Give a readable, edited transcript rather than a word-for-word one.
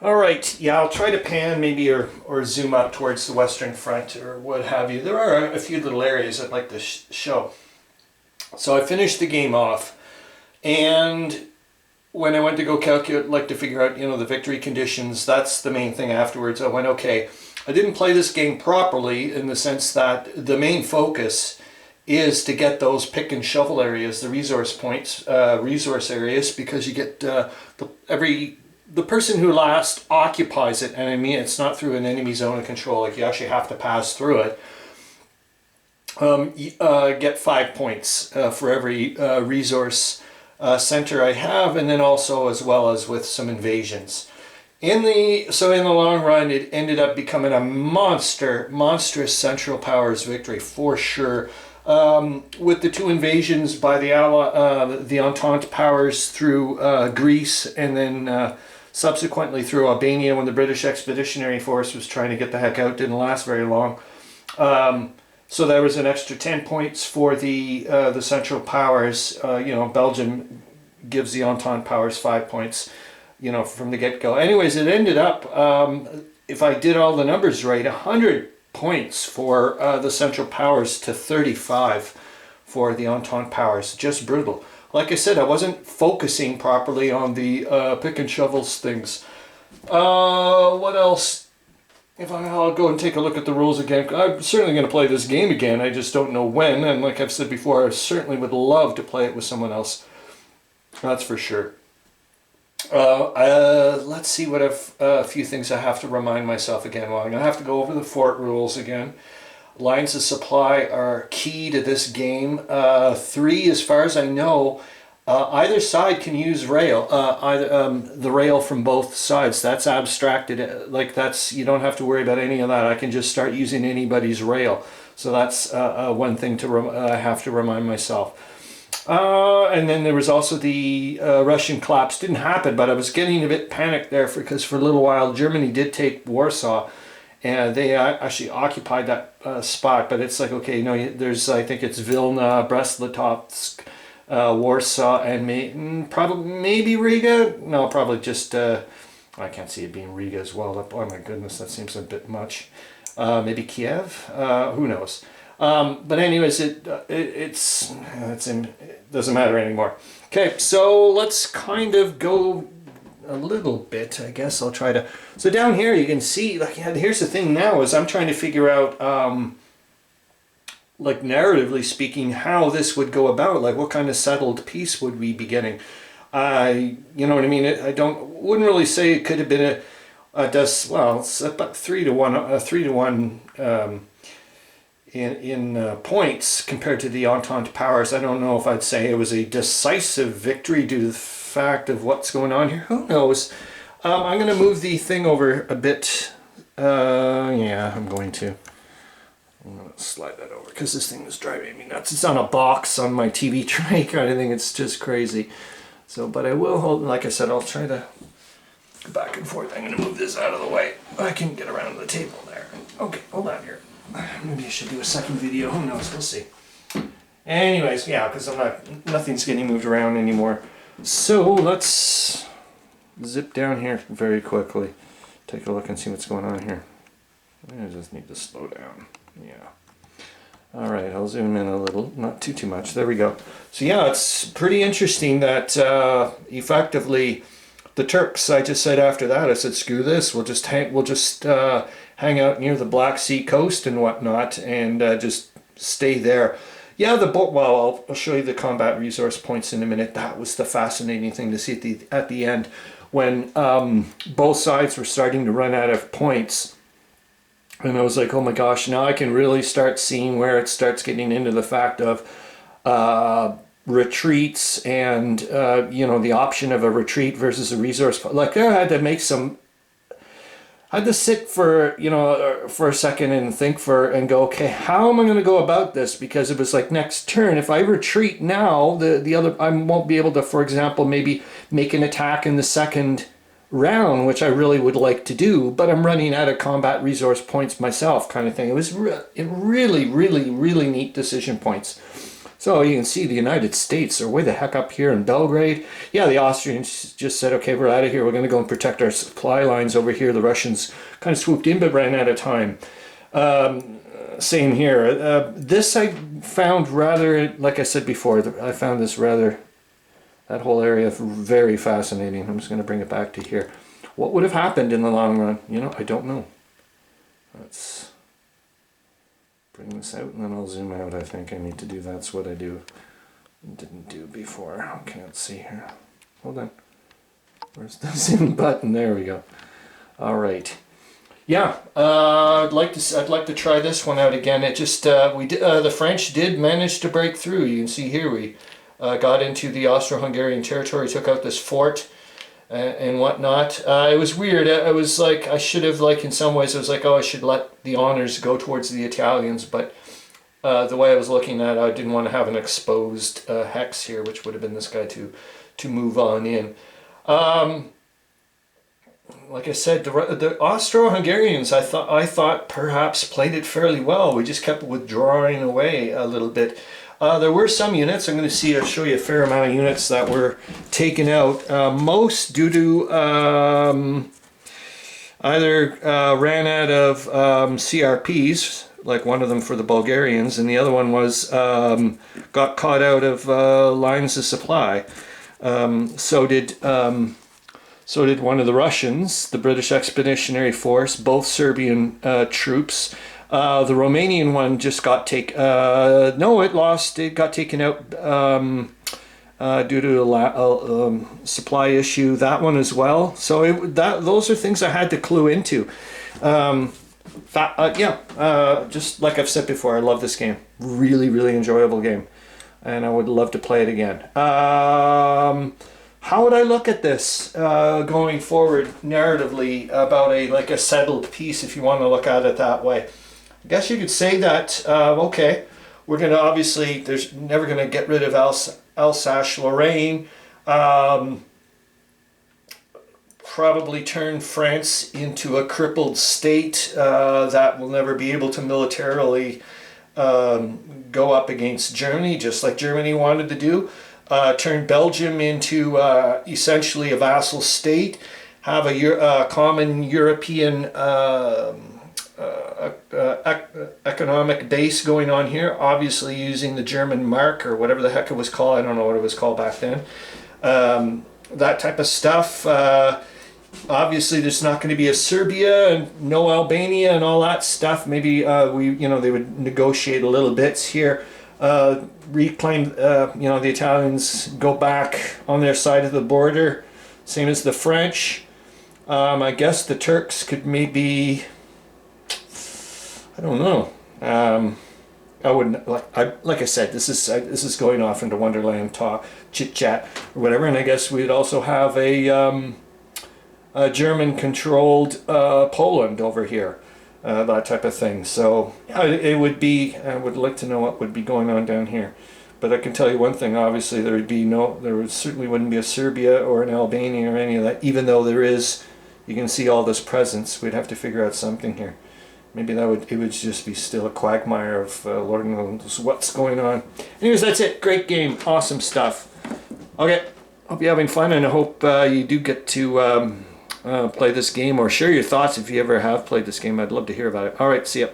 All right, yeah, I'll try to pan maybe or zoom up towards the Western Front or what have you. There are a few little areas I'd like to show. So I finished the game off, and when I went to go calculate, like to figure out, the victory conditions, that's the main thing afterwards. I went, okay, I didn't play this game properly in the sense that the main focus is to get those pick and shovel areas, the resource points, resource areas, because you get the person who last occupies it, and I mean it's not through an enemy zone of control, like you actually have to pass through it, get 5 points for every resource center I have, and then also as well as with some invasions. So in the long run, it ended up becoming a monstrous Central Powers victory for sure. With the 2 invasions by the Entente powers through Greece, and then subsequently through Albania when the British Expeditionary Force was trying to get the heck out. Didn't last very long. So there was an extra 10 points for the Central Powers. Belgium gives the Entente powers 5 points, from the get-go. Anyways, it ended up, if I did all the numbers right, 100 points for the Central Powers to 35 for the Entente powers. Just brutal. Like I said, I wasn't focusing properly on the pick and shovels things. What else? I'll go and take a look at the rules again. I'm certainly going to play this game again. I just don't know when. And like I've said before, I certainly would love to play it with someone else. That's for sure. Let's see what a few things I have to remind myself again. Well, I'm going to have to go over the fort rules again. Lines of supply are key to this game. 3, as far as I know, either side can use rail. The rail from both sides. That's abstracted. You don't have to worry about any of that. I can just start using anybody's rail. So that's one thing to have to remind myself. And then there was also the Russian collapse. Didn't happen, but I was getting a bit panicked there because for a little while Germany did take Warsaw, and they actually occupied that spot. But it's like, okay, there's, I think it's Vilna, Brest-Litovsk, Warsaw, and maybe Riga. No, probably just I can't see it being Riga as well. Oh my goodness, that seems a bit much. Maybe Kiev. Who knows? But anyways, it doesn't matter anymore. Okay, so let's kind of go a little bit, I guess. I'll try to. So down here you can see, here's the thing now, is I'm trying to figure out, narratively speaking, how this would go about. Like, what kind of settled peace would we be getting? You know what I mean? Wouldn't really say it could have been it's about 3-1, in points compared to the Entente powers. I don't know if I'd say it was a decisive victory due to the fact of what's going on here. Who knows? I'm going to move the thing over a bit. Yeah, I'm going to slide that over because this thing is driving me nuts. It's on a box on my TV tray kind of thing. It's just crazy. So, but I will hold, like I said, I'll try to go back and forth. I'm going to move this out of the way. I can get around the table there. Okay, hold on here. Maybe I should do a second video. Who knows? We'll see. Anyways, yeah, because nothing's getting moved around anymore. So let's zip down here very quickly. Take a look and see what's going on here. I just need to slow down. Yeah. All right, I'll zoom in a little, not too much. There we go. So yeah, it's pretty interesting that effectively the Turks. I just said after that, I said, screw this. We'll just hang out near the Black Sea coast and whatnot, and just stay there. Yeah, well, I'll show you the combat resource points in a minute. That was the fascinating thing to see at the end when both sides were starting to run out of points. And I was like, oh my gosh, now I can really start seeing where it starts getting into the fact of retreats and, the option of a retreat versus a resource. Like, I had to sit for a second and think and go, okay, how am I going to go about this? Because it was like, next turn, if I retreat now, the other, I won't be able to, for example, maybe make an attack in the second round, which I really would like to do, but I'm running out of combat resource points myself, kind of thing. It was really, really, really neat decision points. So you can see the United States are way the heck up here in Belgrade. Yeah, the Austrians just said, okay, we're out of here. We're going to go and protect our supply lines over here. The Russians kind of swooped in but ran out of time. Same here. This I found rather, like I said before, I found this rather, that whole area very fascinating. I'm just going to bring it back to here. What would have happened in the long run? You know, I don't know. Let's bring this out and then I'll zoom out. I think I need to do that's what I didn't do before. Okay, let's see here. Hold on. Where's the zoom button? There we go. All right. Yeah, I'd like to try this one out again. It just the French did manage to break through. You can see here we got into the Austro-Hungarian territory, took out this fort and whatnot. It was weird. I was like, I should have, like, in some ways, I was like, oh, I should let the honors go towards the Italians, but the way I was looking at it, I didn't want to have an exposed hex here, which would have been this guy to move on in. Like I said, the Austro-Hungarians, I thought perhaps played it fairly well. We just kept withdrawing away a little bit. There were some units, I'll show you a fair amount of units that were taken out. Most due to either ran out of CRPs, like one of them for the Bulgarians, and the other one was got caught out of lines of supply. So did one of the Russians, the British Expeditionary Force, both Serbian troops. The Romanian one just got taken. No, it lost. It got taken out due to a supply issue. That one as well. So those are things I had to clue into. Just like I've said before, I love this game. Really, really enjoyable game, and I would love to play it again. How would I look at this going forward narratively about a settled piece, if you want to look at it that way? I guess you could say that, okay, we're going to obviously, there's never going to get rid of Alsace-Lorraine, probably turn France into a crippled state that will never be able to militarily go up against Germany, just like Germany wanted to do. Turn Belgium into essentially a vassal state, have a common European economic base going on here, obviously using the German mark or whatever the heck it was called. I don't know what it was called back then. That type of stuff. Obviously there's not going to be a Serbia and no Albania and all that stuff. Maybe they would negotiate a little bits here. Reclaim, the Italians go back on their side of the border, same as the French. I guess the Turks could maybe, I don't know. I wouldn't, like I said, this is going off into Wonderland talk, chit chat or whatever, and I guess we'd also have a German-controlled Poland over here. That type of thing. So it would be, I would like to know what would be going on down here. But I can tell you one thing, obviously there certainly wouldn't be a Serbia or an Albania or any of that, even though there is, you can see all this presence. We'd have to figure out something here. Maybe it would just be still a quagmire of Lord knows what's going on. Anyways, that's it. Great game. Awesome stuff. Okay, hope you're having fun, and I hope you do get to play this game or share your thoughts if you ever have played this game. I'd love to hear about it. All right, see ya.